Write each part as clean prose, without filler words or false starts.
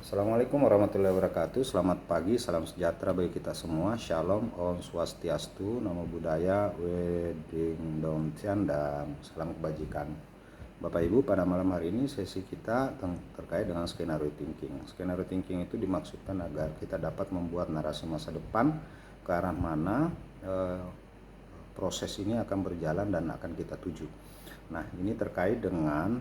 Assalamualaikum warahmatullahi wabarakatuh. Selamat pagi, salam sejahtera bagi kita semua. Shalom, Om Swastiastu, Namo Buddhaya, Weding Dong Tian, dan salam kebajikan. Bapak Ibu, pada malam hari ini sesi kita terkait dengan skenario thinking. Skenario thinking itu dimaksudkan agar kita dapat membuat narasi masa depan ke arah mana proses ini akan berjalan dan akan kita tuju. Nah, ini terkait dengan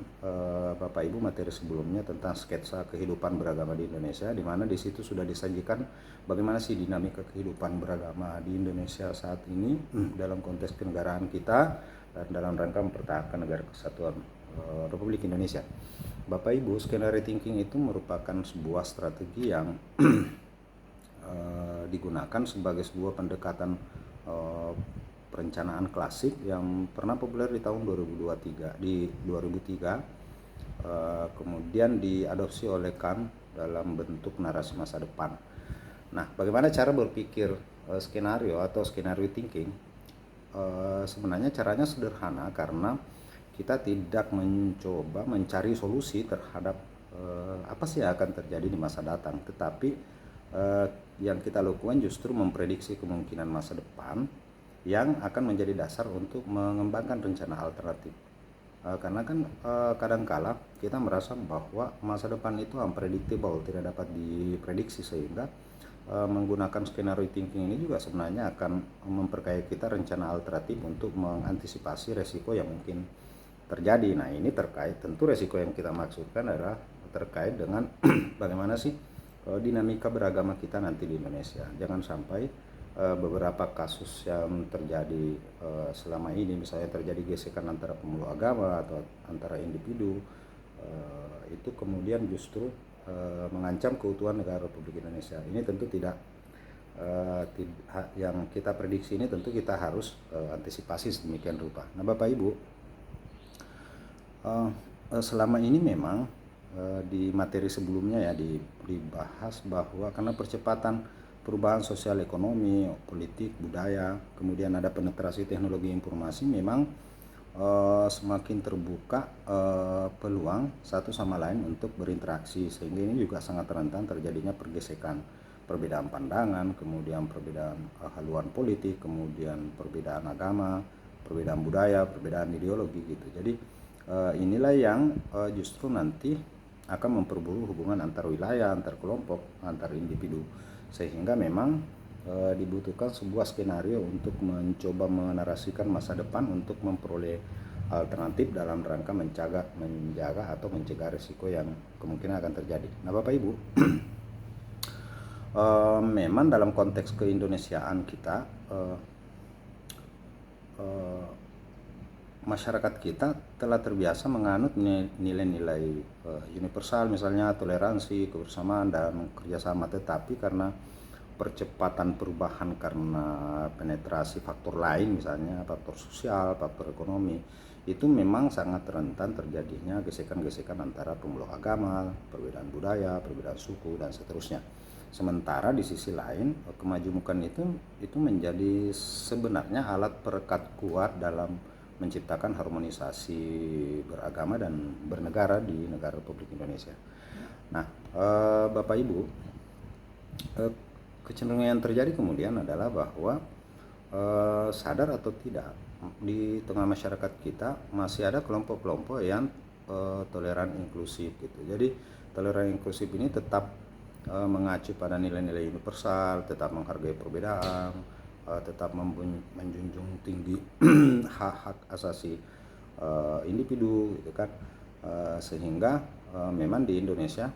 Bapak Ibu materi sebelumnya tentang sketsa kehidupan beragama di Indonesia, di mana di situ sudah disajikan bagaimana sih dinamika kehidupan beragama di Indonesia saat ini dalam konteks kenegaraan kita dan dalam rangka mempertahankan negara kesatuan Republik Indonesia. Bapak Ibu, skenario thinking itu merupakan sebuah strategi yang digunakan sebagai sebuah pendekatan perencanaan klasik yang pernah populer di tahun 2003 kemudian diadopsi oleh Kant dalam bentuk narasi masa depan. Nah, bagaimana cara berpikir skenario atau skenario thinking? Sebenarnya caranya sederhana karena kita tidak mencoba mencari solusi terhadap apa sih yang akan terjadi di masa datang, tetapi yang kita lakukan justru memprediksi kemungkinan masa depan yang akan menjadi dasar untuk mengembangkan rencana alternatif. Karena kan kadangkala kita merasa bahwa masa depan itu unpredictable, tidak dapat diprediksi, sehingga menggunakan skenario thinking ini juga sebenarnya akan memperkaya kita rencana alternatif untuk mengantisipasi resiko yang mungkin terjadi. Nah, ini terkait, tentu resiko yang kita maksudkan adalah terkait dengan bagaimana sih dinamika beragama kita nanti di Indonesia. Jangan sampai beberapa kasus yang terjadi selama ini, misalnya terjadi gesekan antara pemeluk agama atau antara individu, itu kemudian justru mengancam keutuhan negara Republik Indonesia. Ini tentu tidak yang kita prediksi, ini tentu kita harus antisipasi sedemikian rupa. Nah, Bapak Ibu, selama ini memang di materi sebelumnya ya dibahas bahwa karena percepatan perubahan sosial, ekonomi, politik, budaya, kemudian ada penetrasi teknologi informasi, memang semakin terbuka peluang satu sama lain untuk berinteraksi, sehingga ini juga sangat rentan terjadinya pergesekan, perbedaan pandangan, kemudian perbedaan haluan politik, kemudian perbedaan agama, perbedaan budaya, perbedaan ideologi gitu. Jadi inilah yang justru nanti akan memperburuk hubungan antar wilayah, antar kelompok, antar individu, sehingga memang dibutuhkan sebuah skenario untuk mencoba menarasikan masa depan untuk memperoleh alternatif dalam rangka menjaga atau mencegah risiko yang kemungkinan akan terjadi. Nah, Bapak Ibu, memang dalam konteks keindonesiaan kita, masyarakat kita telah terbiasa menganut nilai-nilai universal, misalnya toleransi, kebersamaan, dan kerjasama. Tetapi karena percepatan perubahan karena penetrasi faktor lain, misalnya faktor sosial, faktor ekonomi, itu memang sangat rentan terjadinya gesekan-gesekan antara pemeluk agama, perbedaan budaya, perbedaan suku, dan seterusnya. Sementara di sisi lain, kemajemukan itu menjadi sebenarnya alat perekat kuat dalam menciptakan harmonisasi beragama dan bernegara di negara Republik Indonesia. Nah, Bapak Ibu, kecenderungan yang terjadi kemudian adalah bahwa sadar atau tidak, di tengah masyarakat kita masih ada kelompok-kelompok yang toleran inklusif gitu. Jadi toleran inklusif ini tetap mengacu pada nilai-nilai universal, tetap menghargai perbedaan, tetap menjunjung tinggi hak-hak asasi individu gitu kan, sehingga memang di Indonesia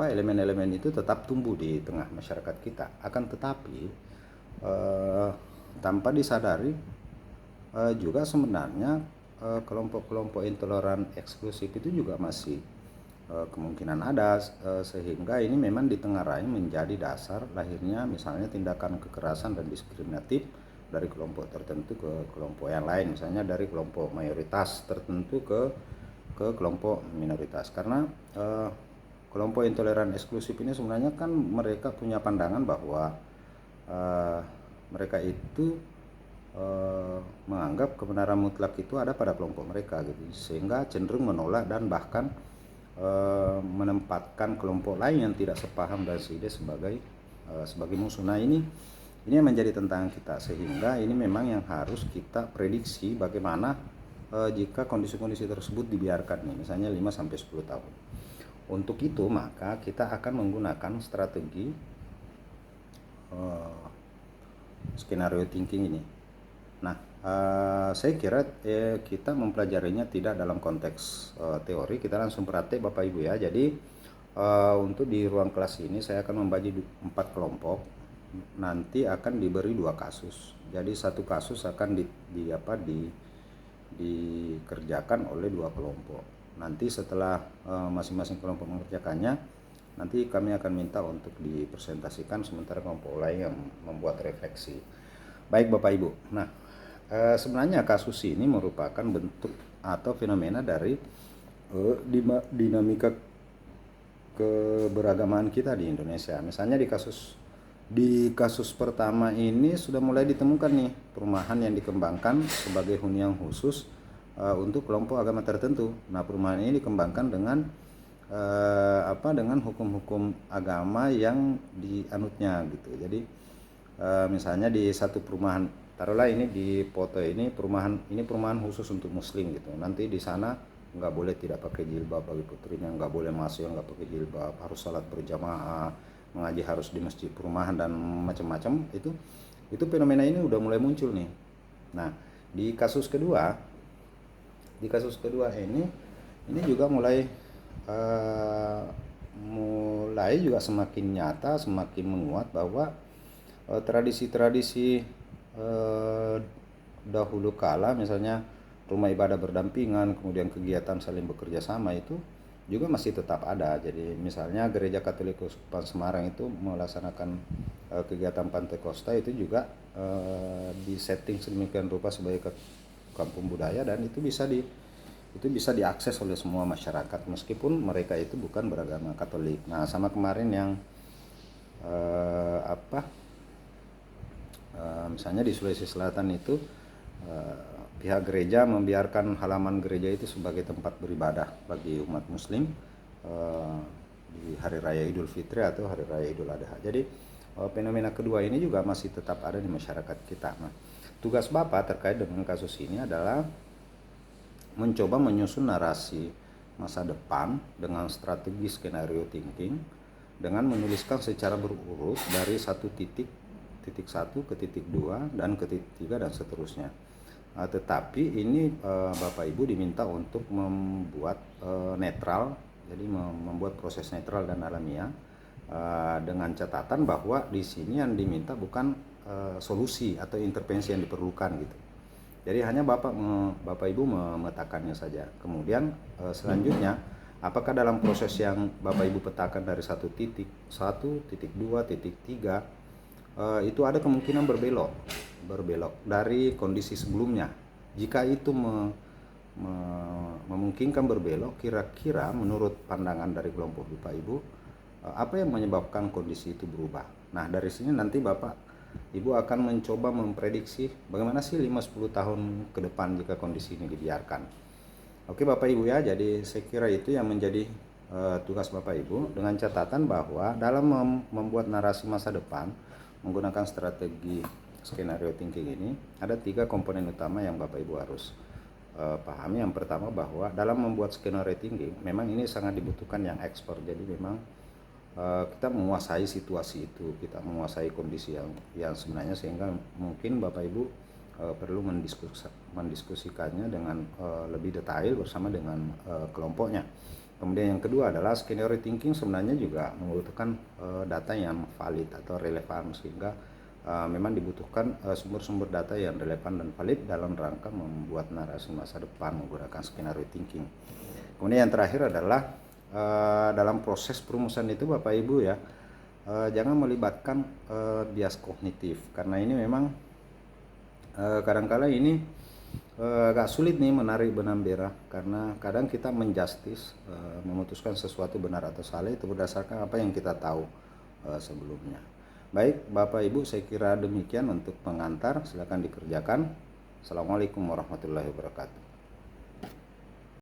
elemen-elemen itu tetap tumbuh di tengah masyarakat kita. Akan tetapi tanpa disadari juga sebenarnya kelompok-kelompok intoleran eksklusif itu juga masih kemungkinan ada, sehingga ini memang ditengarai menjadi dasar lahirnya misalnya tindakan kekerasan dan diskriminatif dari kelompok tertentu ke kelompok yang lain, misalnya dari kelompok mayoritas tertentu ke kelompok minoritas. Karena kelompok intoleran eksklusif ini sebenarnya kan mereka punya pandangan bahwa mereka itu menganggap kebenaran mutlak itu ada pada kelompok mereka gitu, sehingga cenderung menolak dan bahkan menempatkan kelompok lain yang tidak sepaham dan seide sebagai musuh. Nah, ini yang menjadi tantangan kita, sehingga ini memang yang harus kita prediksi bagaimana jika kondisi-kondisi tersebut dibiarkan nih, misalnya 5 sampai 10 tahun. Untuk itu maka kita akan menggunakan strategi skenario thinking ini. Nah, saya kira kita mempelajarinya tidak dalam konteks teori, kita langsung praktek Bapak Ibu ya. Jadi untuk di ruang kelas ini saya akan membagi 4 kelompok. Nanti akan diberi 2 kasus. Jadi satu kasus akan dikerjakan oleh 2 kelompok. Nanti setelah masing-masing kelompok mengerjakannya, nanti kami akan minta untuk dipresentasikan, sementara kelompok lain yang membuat refleksi. Baik Bapak Ibu. Nah, sebenarnya kasus ini merupakan bentuk atau fenomena dari dinamika keberagaman kita di Indonesia. Misalnya di kasus pertama ini sudah mulai ditemukan nih perumahan yang dikembangkan sebagai hunian khusus untuk kelompok agama tertentu. Nah, perumahan ini dikembangkan dengan dengan hukum-hukum agama yang dianutnya gitu. Jadi misalnya di satu perumahan, taruhlah ini di foto ini perumahan khusus untuk muslim gitu. Nanti di sana nggak boleh tidak pakai jilbab bagi putrinya, nggak boleh masuk yang nggak pakai jilbab, harus salat berjamaah, mengaji harus di masjid perumahan dan macam-macam. Itu fenomena ini udah mulai muncul nih. Nah, di kasus kedua ini juga mulai juga semakin nyata, semakin menguat bahwa tradisi-tradisi dahulu kala, misalnya rumah ibadah berdampingan, kemudian kegiatan saling bekerja sama, itu juga masih tetap ada. Jadi misalnya Gereja Katolik Keuskupan Semarang itu melaksanakan kegiatan Pantekosta itu juga disetting sedemikian rupa sebagai kampung budaya, dan itu bisa diakses oleh semua masyarakat meskipun mereka itu bukan beragama Katolik. Nah, sama kemarin yang misalnya di Sulawesi Selatan itu pihak gereja membiarkan halaman gereja itu sebagai tempat beribadah bagi umat muslim di hari raya Idul Fitri atau hari raya Idul Adha. Jadi fenomena kedua ini juga masih tetap ada di masyarakat kita. Nah, tugas Bapak terkait dengan kasus ini adalah mencoba menyusun narasi masa depan dengan strategi skenario thinking, dengan menuliskan secara berurut dari titik 1 ke titik 2 dan ke titik 3 dan seterusnya. Tetapi ini Bapak Ibu diminta untuk membuat netral, jadi membuat proses netral dan alamiah, dengan catatan bahwa di sini yang diminta bukan solusi atau intervensi yang diperlukan gitu. Jadi hanya Bapak Ibu memetakannya saja. Kemudian selanjutnya, apakah dalam proses yang Bapak Ibu petakan dari titik 1, titik 2, titik 3 itu ada kemungkinan berbelok dari kondisi sebelumnya. Jika itu memungkinkan berbelok, kira-kira menurut pandangan dari kelompok Bapak Ibu, apa yang menyebabkan kondisi itu berubah? Nah, dari sini nanti Bapak Ibu akan mencoba memprediksi bagaimana sih 5-10 tahun ke depan jika kondisi ini dibiarkan. Oke Bapak Ibu ya, jadi saya kira itu yang menjadi tugas Bapak Ibu, dengan catatan bahwa dalam membuat narasi masa depan menggunakan strategi skenario thinking ini, ada 3 komponen utama yang Bapak Ibu harus pahami. Yang pertama, bahwa dalam membuat skenario thinking memang ini sangat dibutuhkan yang expert. Jadi memang kita menguasai situasi itu, kita menguasai kondisi yang sebenarnya, sehingga mungkin Bapak Ibu perlu mendiskusikannya dengan lebih detail bersama dengan kelompoknya. Kemudian yang kedua adalah skenario thinking sebenarnya juga membutuhkan data yang valid atau relevan, sehingga memang dibutuhkan sumber-sumber data yang relevan dan valid dalam rangka membuat narasi masa depan menggunakan skenario thinking. Kemudian yang terakhir adalah dalam proses perumusan itu Bapak Ibu ya, jangan melibatkan bias kognitif, karena ini memang kadang-kala ini agak sulit nih menarik benang merah, karena kadang kita menjustis, memutuskan sesuatu benar atau salah itu berdasarkan apa yang kita tahu sebelumnya. Baik, Bapak Ibu, saya kira demikian untuk pengantar. Silakan dikerjakan. Assalamualaikum warahmatullahi wabarakatuh.